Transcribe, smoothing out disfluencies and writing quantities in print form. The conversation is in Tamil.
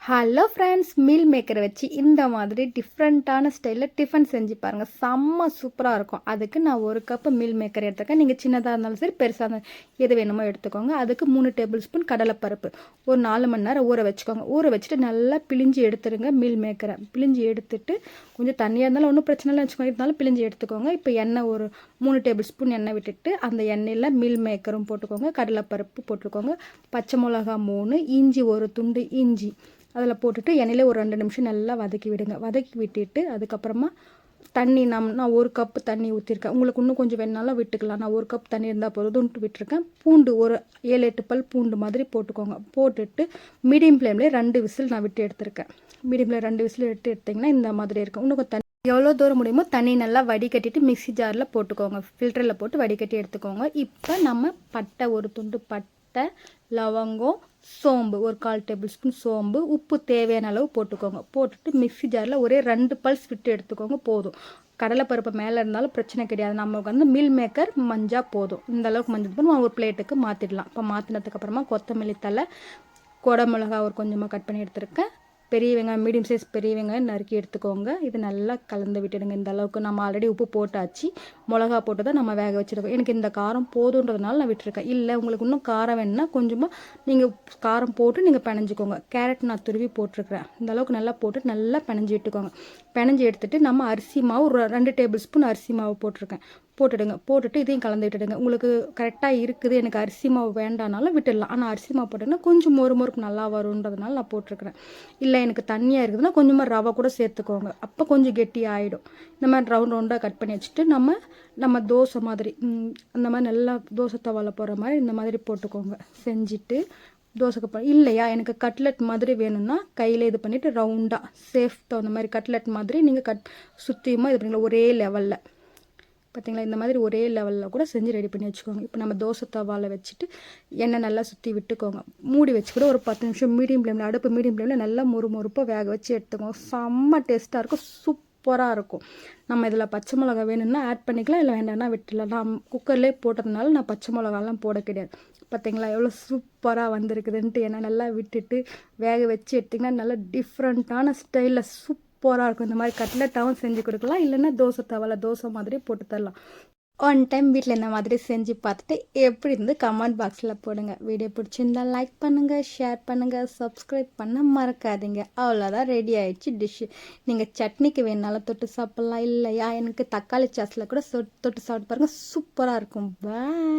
ஹலோ ஃப்ரெண்ட்ஸ், மீல் மேக்கரை வச்சு இந்த மாதிரி டிஃப்ரெண்ட்டான ஸ்டைலில் டிஃபன் செஞ்சு பாருங்கள். செம்ம சூப்பராக இருக்கும். அதுக்கு நான் 1 கப்பு மீல் மேக்கர் எடுத்துருக்கேன். நீங்கள் சின்னதாக இருந்தாலும் சரி, பெருசாக இருந்தாலும் எது வேணுமோ எடுத்துக்கோங்க. அதுக்கு 3 டேபிள் ஸ்பூன் கடலைப்பருப்பு ஒரு 4 மணி நேரம் ஊற வச்சுக்கோங்க. ஊற வச்சுட்டு நல்லா பிழிஞ்சு எடுத்துருங்க. மீல் மேக்கரை பிழிஞ்சு எடுத்துட்டு கொஞ்சம் தண்ணியாக இருந்தாலும் ஒன்றும் பிரச்சனை இல்லை வச்சுக்கோங்க, இருந்தாலும் பிழிஞ்சு எடுத்துக்கோங்க. இப்போ எண்ணெய் ஒரு 3 டேபிள் ஸ்பூன் எண்ணெய் விட்டுட்டு அந்த எண்ணெயில் மீல் மேக்கரும் போட்டுக்கோங்க, கடலைப்பருப்பு போட்டுக்கோங்க, பச்சை மிளகா 3, இஞ்சி ஒரு துண்டு இஞ்சி அதில் போட்டுட்டு எண்ணெயிலே ஒரு 2 நிமிஷம் நல்லா வதக்கி விடுங்க. வதக்கி விட்டுட்டு அதுக்கப்புறமா தண்ணி நான் 1 கப்பு தண்ணி ஊற்றிருக்கேன். உங்களுக்கு இன்னும் கொஞ்சம் வேணாலும் விட்டுக்கலாம். நான் 1 கப் தண்ணி இருந்தால் போதும்ட்டு விட்டுருக்கேன். பூண்டு ஒரு 7-8 பல் பூண்டு மாதிரி போட்டுக்கோங்க. போட்டுட்டு மீடியம் ஃப்ளேம்லேயே 2 விசில் நான் விட்டு எடுத்திருக்கேன். மீடியமில் 2 விசில் எடுத்திங்கன்னா இந்த மாதிரி இருக்கும். இன்னும் கொஞ்சம் தண்ணி எவ்வளோ தூரம் முடியுமோ தண்ணி நல்லா வடிகட்டிட்டு மிக்ஸி ஜாரில் போட்டுக்கோங்க. ஃபில்டரில் போட்டு வடிகட்டி எடுத்துக்கோங்க. இப்போ நம்ம பட்டை ஒரு துண்டு பட்டை, லவங்கம், சோம்பு ஒரு 1/4 டேபிள் ஸ்பூன் சோம்பு, உப்பு தேவையான அளவு போட்டுக்கோங்க. போட்டுட்டு மிக்ஸி ஜாரில் ஒரே 2 பல்ஸ் விட்டு எடுத்துக்கோங்க போதும். கடலைப்பருப்பு மேலே இருந்தாலும் பிரச்சனை கிடையாது. நமக்கு வந்து மீல் மேக்கர் மஞ்சள் போதும். இந்த அளவுக்கு மஞ்சள் பண்ணி ஒரு பிளேட்டுக்கு மாற்றிடலாம். இப்போ மாற்றினதுக்கப்புறமா கொத்தமல்லி தழை, குடை மிளகா ஒரு கொஞ்சமாக கட் பண்ணி எடுத்துருக்கேன். பெரிய வெங்காயம் மீடியம் சைஸ் பெரிய வெங்காயம் நறுக்கி எடுத்துக்கோங்க. இது நல்லா கலந்து விட்டுடுங்க. இந்த அளவுக்கு நம்ம ஆல்ரெடி உப்பு போட்டாச்சு, மிளகா போட்டு தான் நம்ம வேக வச்சுருக்கோம். எனக்கு இந்த காரம் போதுன்றதுனால நான் விட்டுருக்கேன். இல்லை உங்களுக்கு இன்னும் காரம் வேணுன்னா கொஞ்சமாக நீங்கள் காரம் போட்டு நீங்கள் பிணைஞ்சிக்கோங்க. கேரட் நான் துருவி போட்டிருக்கிறேன். இந்த அளவுக்கு நல்லா போட்டு நல்லா பிணைஞ்சி விட்டுக்கோங்க. பிணைஞ்சி எடுத்துகிட்டு நம்ம அரிசி மாவு ஒரு 2 டேபிள் ஸ்பூன் அரிசி மாவு போட்டிருக்கேன். போட்டுடுங்க. போட்டுட்டு இதையும் கலந்து விட்டுடுங்க. உங்களுக்கு கரெக்டாக இருக்குது, எனக்கு அரிசி மாவு வேண்டானாலும் விட்டுடலாம். ஆனால் அரிசி மாவு போட்டிங்கன்னா கொஞ்சம் மொறுமொறுப்பு நல்லா வருன்றதுனால நான் போட்டிருக்கிறேன். இல்லை எனக்கு தண்ணியாக இருக்குதுன்னா கொஞ்சமாக ரவை கூட சேர்த்துக்கோங்க. அப்போ கொஞ்சம் கெட்டி ஆகிடும். இந்த மாதிரி ரவுண்டாக கட் பண்ணி வச்சுட்டு நம்ம தோசை மாதிரி அந்த மாதிரி நல்லா தோசை தவாவில் போடுற மாதிரி இந்த மாதிரி போட்டுக்கோங்க. செஞ்சுட்டு தோசைக்கு இல்லையா எனக்கு கட்லெட் மாதிரி வேணும்னா கையில் இது பண்ணிவிட்டு ரவுண்டாக சேஃப் தகுந்த மாதிரி கட்லெட் மாதிரி நீங்கள் சுற்றியுமா இது பண்ணிக்கலாம். ஒரே லெவலில் பார்த்திங்களா, இந்த மாதிரி ஒரே லெவலில் கூட செஞ்சு ரெடி பண்ணி வச்சுக்கோங்க. இப்போ நம்ம தோசை தவாவில் வச்சுட்டு எண்ணெய் நல்லா சுற்றி விட்டுக்கோங்க. மூடி வச்சு கூட ஒரு 10 நிமிஷம் மீடியம் ஃப்ளேமில் அடுப்பு மீடியம் ஃப்ளேமில் நல்லா மொறுப்பாக வேக வச்சு எடுத்துக்கோங்க. செம்ம டேஸ்ட்டாக இருக்கும், சூப்பராக இருக்கும். நம்ம இதில் பச்சை மிளகா வேணும்னா ஆட் பண்ணிக்கலாம், இல்லை வேண்டாம்னா விட்டுலாம். நான் குக்கர்லேயே போட்டதுனால நான் பச்சை மிளகாலாம் போட கிடையாது. பார்த்திங்களா எவ்வளோ சூப்பராக வந்திருக்குதுன்ட்டு. எண்ணெய் நல்லா விட்டுட்டு வேக வச்சு எடுத்திங்கன்னா நல்லா டிஃப்ரெண்ட்டான ஸ்டைலில் சூப்பராக இருக்கும். இந்த மாதிரி கட்லெட்டாகவும் செஞ்சு கொடுக்கலாம், இல்லைன்னா தோசை தவாவில் தோசை மாதிரி போட்டு தரலாம். ஒன் டைம் வீட்டில் இந்த மாதிரி செஞ்சு பார்த்துட்டு எப்படி இருந்து கமெண்ட் பாக்ஸில் போடுங்க. வீடியோ பிடிச்சிருந்தால் லைக் பண்ணுங்கள், ஷேர் பண்ணுங்கள், சப்ஸ்கிரைப் பண்ண மறக்காதீங்க. அவ்வளோதான், ரெடி ஆகிடுச்சு டிஷ்ஷு. நீங்கள் சட்னிக்கு வேணாலும் தொட்டு சாப்பிட்லாம், இல்லையா எனக்கு தக்காளி சாஸில் கூட தொட்டு சாப்பிட்டு பாருங்கள், சூப்பராக இருக்கும். பாய்.